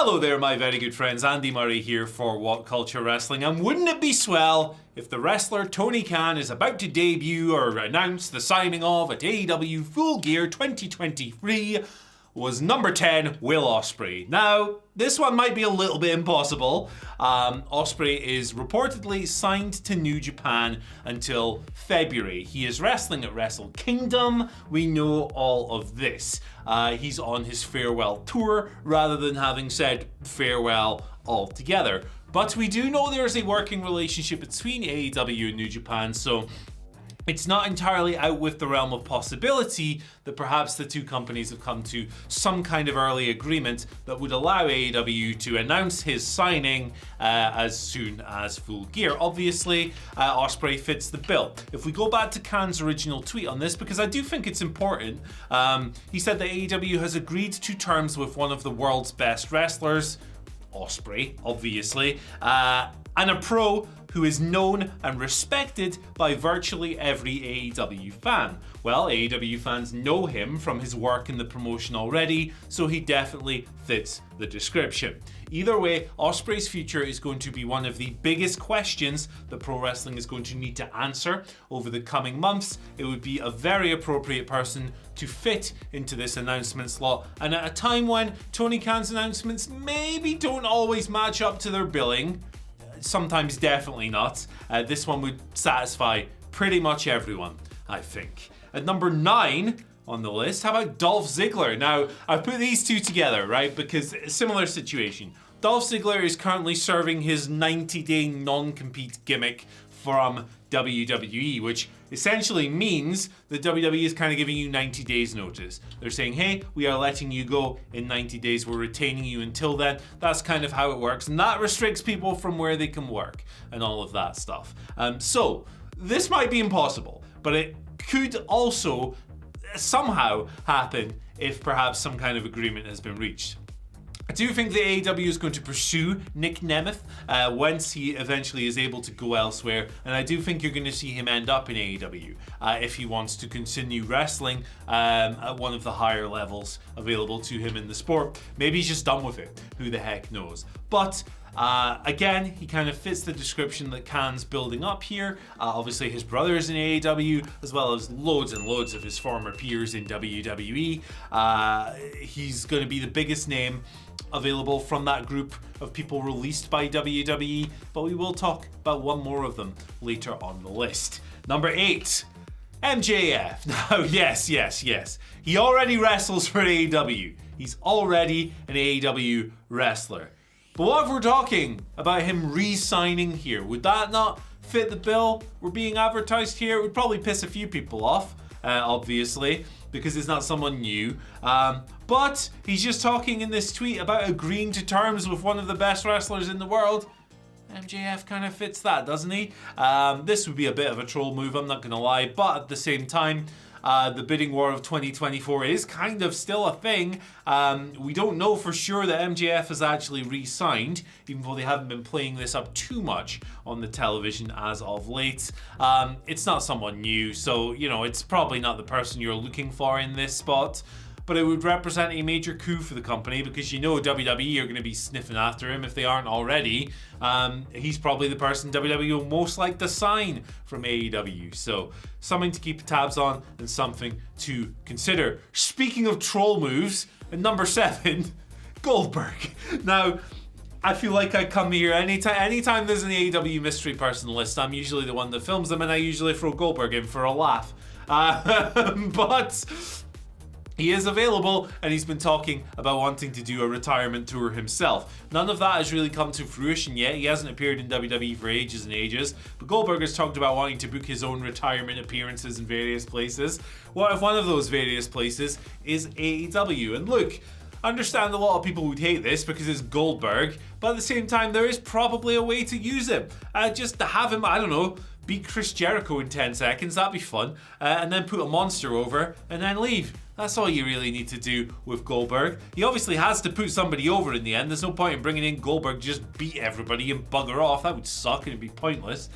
Hello there, my very good friends. Andy Murray here for What Culture Wrestling. And wouldn't it be swell if the wrestler Tony Khan is about to debut or announce the signing of at AEW Full Gear 2023 was number 10, Will Ospreay. Now, this one might be a little bit impossible. Ospreay is reportedly signed to New Japan until February. He is wrestling at Wrestle Kingdom. We know all of this. He's on his farewell tour rather than having said farewell altogether. But we do know there's a working relationship between AEW and New Japan, so it's not entirely out with the realm of possibility that perhaps the two companies have come to some kind of early agreement that would allow AEW to announce his signing as soon as Full Gear. Obviously, Ospreay fits the bill. If we go back to Khan's original tweet on this, because I do think it's important, he said that AEW has agreed to terms with one of the world's best wrestlers, Ospreay, obviously, and a pro who is known and respected by virtually every AEW fan. Well, AEW fans know him from his work in the promotion already, so he definitely fits the description. Either way, Ospreay's future is going to be one of the biggest questions that pro wrestling is going to need to answer over the coming months. It would be a very appropriate person to fit into this announcement slot, and at a time when Tony Khan's announcements maybe don't always match up to their billing, sometimes definitely not, this one would satisfy pretty much everyone, I think. At number 9 on the list, how about Dolph Ziggler? Now, I've put these two together, right, because similar situation. Dolph Ziggler is currently serving his 90-day non-compete gimmick from WWE, which essentially means that WWE is kind of giving you 90 days notice. They're saying, hey, we are letting you go in 90 days. We're retaining you until then. That's kind of how it works. And that restricts people from where they can work and all of that stuff. So this might be impossible, but it could also somehow happen if perhaps some kind of agreement has been reached. I do think the AEW is going to pursue Nick Nemeth once he eventually is able to go elsewhere, and I do think you're going to see him end up in AEW if he wants to continue wrestling at one of the higher levels available to him in the sport. Maybe he's just done with it. Who the heck knows? But again, he kind of fits the description that Khan's building up here. Obviously, his brother is in AEW, as well as loads and loads of his former peers in WWE. He's going to be the biggest name available from that group of people released by WWE, but we will talk about one more of them later on the list. Number 8, MJF. Now, yes. He already wrestles for AEW. He's already an AEW wrestler. But what if we're talking about him re-signing here? Would that not fit the bill we're being advertised here? It would probably piss a few people off, obviously, because it's not someone new. But he's just talking in this tweet about agreeing to terms with one of the best wrestlers in the world. MJF kind of fits that, doesn't he? This would be a bit of a troll move, I'm not going to lie, but at the same time, the bidding war of 2024 is kind of still a thing. We don't know for sure that MJF has actually re-signed, even though they haven't been playing this up too much on the television as of late. It's not someone new, so, it's probably not the person you're looking for in this spot. But it would represent a major coup for the company because WWE are going to be sniffing after him if they aren't already. He's probably the person WWE will most like to sign from AEW. So something to keep tabs on and something to consider. Speaking of troll moves, at number 7, Goldberg. Now, I feel like I come here anytime there's an AEW mystery person list, I'm usually the one that films them and I usually throw Goldberg in for a laugh. But he is available, and he's been talking about wanting to do a retirement tour himself. None of that has really come to fruition yet. He hasn't appeared in WWE for ages and ages, but Goldberg has talked about wanting to book his own retirement appearances in various places. What if one of those various places is AEW? And look, I understand a lot of people would hate this because it's Goldberg, but at the same time, there is probably a way to use him. Just to have him, I don't know, beat Chris Jericho in 10 seconds, that'd be fun, and then put a monster over and then leave. That's all you really need to do with Goldberg. He obviously has to put somebody over in the end. There's no point in bringing in Goldberg to just beat everybody and bugger off. That would suck and it'd be pointless.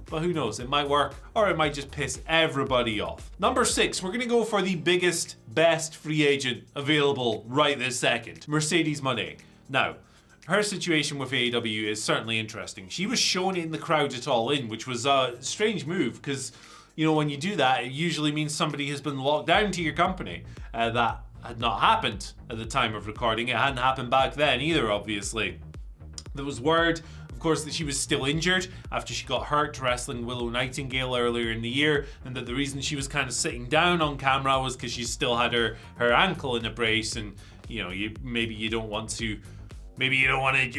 but who knows, it might work or it might just piss everybody off. Number 6, we're going to go for the biggest, best free agent available right this second, Mercedes Moné. Now, her situation with AEW is certainly interesting. She was shown in the crowd at All In, which was a strange move because, you know, when you do that, it usually means somebody has been locked down to your company. That had not happened at the time of recording. It hadn't happened back then either, obviously. There was word, of course, that she was still injured after she got hurt wrestling Willow Nightingale earlier in the year, and that the reason she was kind of sitting down on camera was because she still had her ankle in a brace, and, you know, maybe you don't want to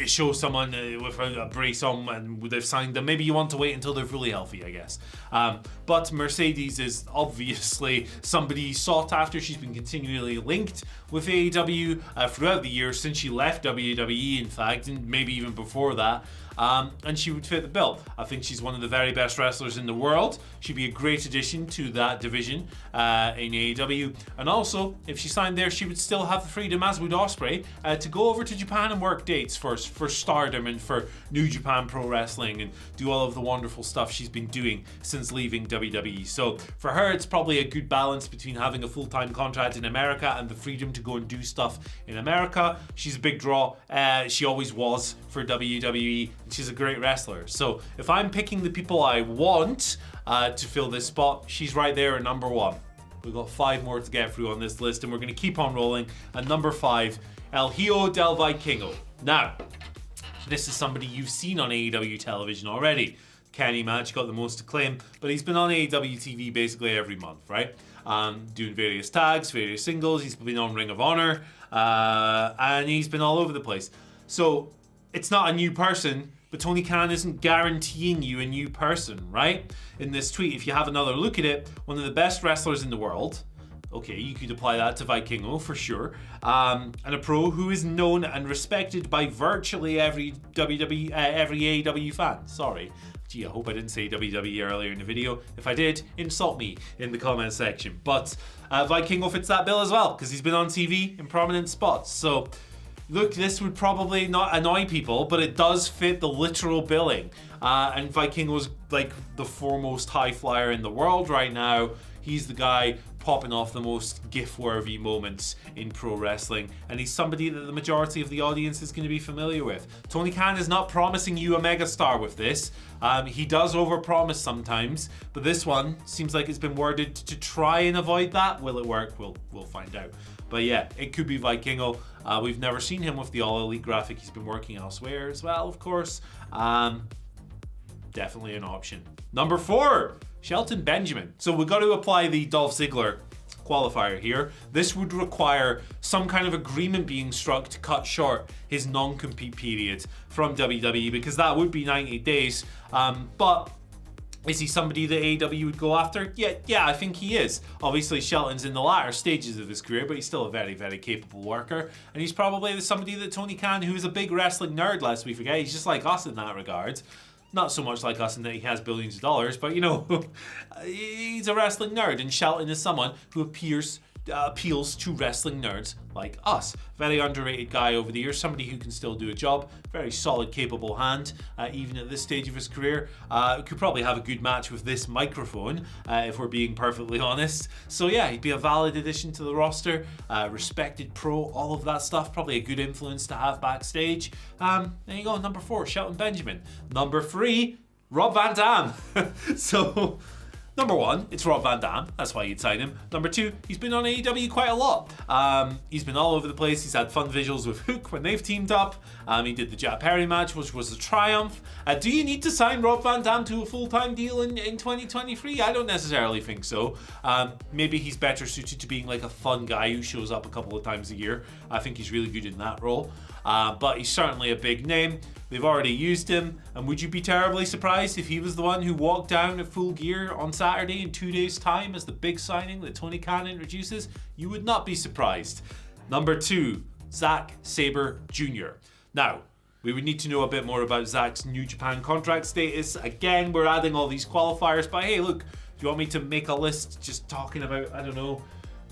show someone with a brace on and they've signed them. Maybe you want to wait until they're fully healthy, I guess. But Mercedes is obviously somebody sought after. She's been continually linked with AEW throughout the year since she left WWE, in fact, and maybe even before that. And she would fit the bill. I think she's one of the very best wrestlers in the world. She'd be a great addition to that division in AEW. And also, if she signed there, she would still have the freedom, as would Ospreay, to go over to Japan and work dates for Stardom and for New Japan Pro Wrestling and do all of the wonderful stuff she's been doing since leaving WWE. So for her, it's probably a good balance between having a full-time contract in America and the freedom to go and do stuff in America. She's a big draw. She always was for WWE. She's a great wrestler. So if I'm picking the people I want to fill this spot, she's right there at number 1. We've got 5 more to get through on this list, and we're going to keep on rolling. At number 5, ELO Del Vikingo. Now, this is somebody you've seen on AEW television already. Kenny match got the most acclaim, but he's been on AEW TV basically every month, right? Doing various tags, various singles. He's been on Ring of Honor, and he's been all over the place. So it's not a new person, but Tony Khan isn't guaranteeing you a new person, right? In this tweet, if you have another look at it, one of the best wrestlers in the world. Okay, you could apply that to Vikingo for sure. And a pro who is known and respected by virtually every AEW fan. Sorry. Gee, I hope I didn't say WWE earlier in the video. If I did, insult me in the comment section. But Vikingo fits that bill as well, because he's been on TV in prominent spots. So, look, this would probably not annoy people, but it does fit the literal billing. And Vikingo's like the foremost high flyer in the world right now. He's the guy popping off the most GIF-worthy moments in pro wrestling, and he's somebody that the majority of the audience is going to be familiar with. Tony Khan is not promising you a megastar with this. He does overpromise sometimes, but this one seems like it's been worded to try and avoid that. Will it work? We'll find out. But yeah, it could be Vikingo. We've never seen him with the All Elite graphic. He's been working elsewhere as well, of course. Definitely an option. Number 4, Shelton Benjamin. So we've got to apply the Dolph Ziggler qualifier here. This would require some kind of agreement being struck to cut short his non-compete period from WWE, because that would be 90 days. But is he somebody that AEW would go after? Yeah, I think he is. Obviously, Shelton's in the latter stages of his career, but he's still a very, very capable worker. And he's probably somebody that Tony Khan, who is a big wrestling nerd, lest we forget, he's just like us in that regard. Not so much like us in that he has billions of dollars, but you know, he's a wrestling nerd, and Shelton is someone who appeals to wrestling nerds like us. Very underrated guy over the years, somebody who can still do a job, very solid, capable hand, even at this stage of his career. Could probably have a good match with this microphone, if we're being perfectly honest. So yeah, he'd be a valid addition to the roster, respected pro, all of that stuff, probably a good influence to have backstage. There you go, number 4, Shelton Benjamin. Number 3, Rob Van Dam. So, number 1, it's Rob Van Dam. That's why you'd sign him. Number 2, he's been on AEW quite a lot. He's been all over the place. He's had fun visuals with Hook when they've teamed up. He did the Jack Perry match, which was a triumph. Do you need to sign Rob Van Dam to a full-time deal in 2023? I don't necessarily think so. Maybe he's better suited to being like a fun guy who shows up a couple of times a year. I think he's really good in that role. But he's certainly a big name. They've already used him, and would you be terribly surprised if he was the one who walked down at Full Gear on Saturday in 2 days' time as the big signing that Tony Khan introduces? You would not be surprised. Number 2, Zack Sabre Jr. Now, we would need to know a bit more about Zack's New Japan contract status. Again, we're adding all these qualifiers, but hey, look, do you want me to make a list just talking about, I don't know,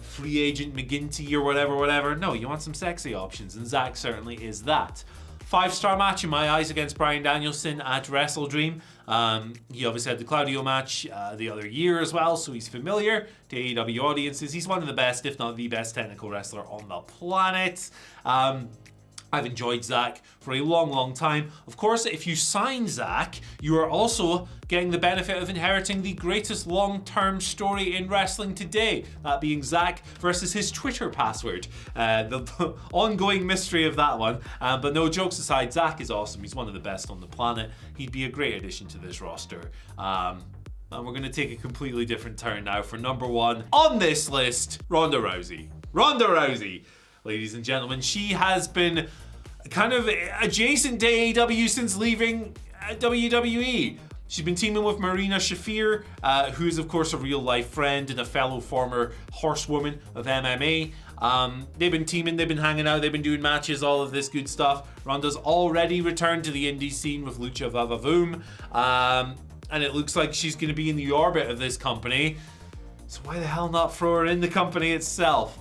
free agent McGinty or whatever? No, you want some sexy options, and Zack certainly is that. 5-star match in my eyes against Bryan Danielson at Wrestle Dream. He obviously had the Claudio match the other year as well, so he's familiar to AEW audiences. He's one of the best, if not the best, technical wrestler on the planet. I've enjoyed Zack for a long, long time. Of course, if you sign Zack, you are also getting the benefit of inheriting the greatest long-term story in wrestling today. That being Zack versus his Twitter password. The ongoing mystery of that one. But no, jokes aside, Zack is awesome. He's one of the best on the planet. He'd be a great addition to this roster. And we're going to take a completely different turn now for number 1 on this list, Ronda Rousey. Ronda Rousey. Ladies and gentlemen, she has been kind of adjacent to AEW since leaving WWE. She's been teaming with Marina Shafir, who is of course a real life friend and a fellow former horsewoman of MMA. They've been teaming, they've been hanging out, they've been doing matches, all of this good stuff. Ronda's already returned to the indie scene with Lucha Vavavoom, and it looks like she's going to be in the orbit of this company. So why the hell not throw her in the company itself?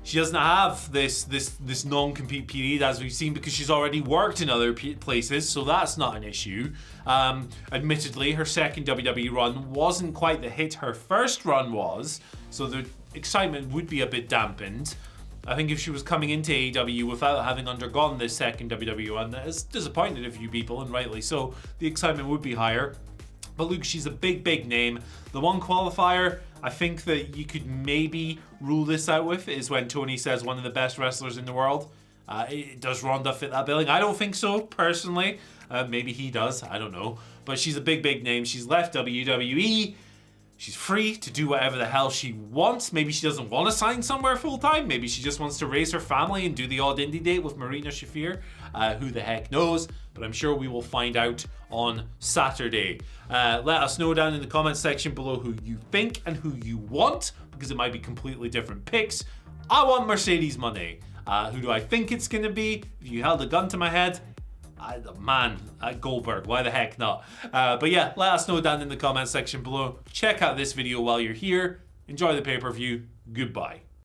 She doesn't have this non-compete period, as we've seen, because she's already worked in other places, so that's not an issue. Admittedly, her second WWE run wasn't quite the hit her first run was, so the excitement would be a bit dampened. I think if she was coming into AEW without having undergone this second WWE run, that has disappointed a few people, and rightly so. The excitement would be higher. But look, she's a big name. The one qualifier I think that you could maybe rule this out with is when Tony says one of the best wrestlers in the world. Does Ronda fit that billing? I don't think so, personally. Maybe he does, I don't know. But she's a big name. She's left WWE. She's free to do whatever the hell she wants. Maybe she doesn't want to sign somewhere full-time. Maybe she just wants to raise her family and do the odd indie date with Marina Shafir. Who the heck knows? But I'm sure we will find out on Saturday. Let us know down in the comments section below who you think and who you want, because it might be completely different picks. I want Mercedes Moné. Who do I think it's going to be? If you held a gun to my head, Goldberg, why the heck not? But yeah, let us know down in the comments section below. Check out this video while you're here. Enjoy the pay-per-view. Goodbye.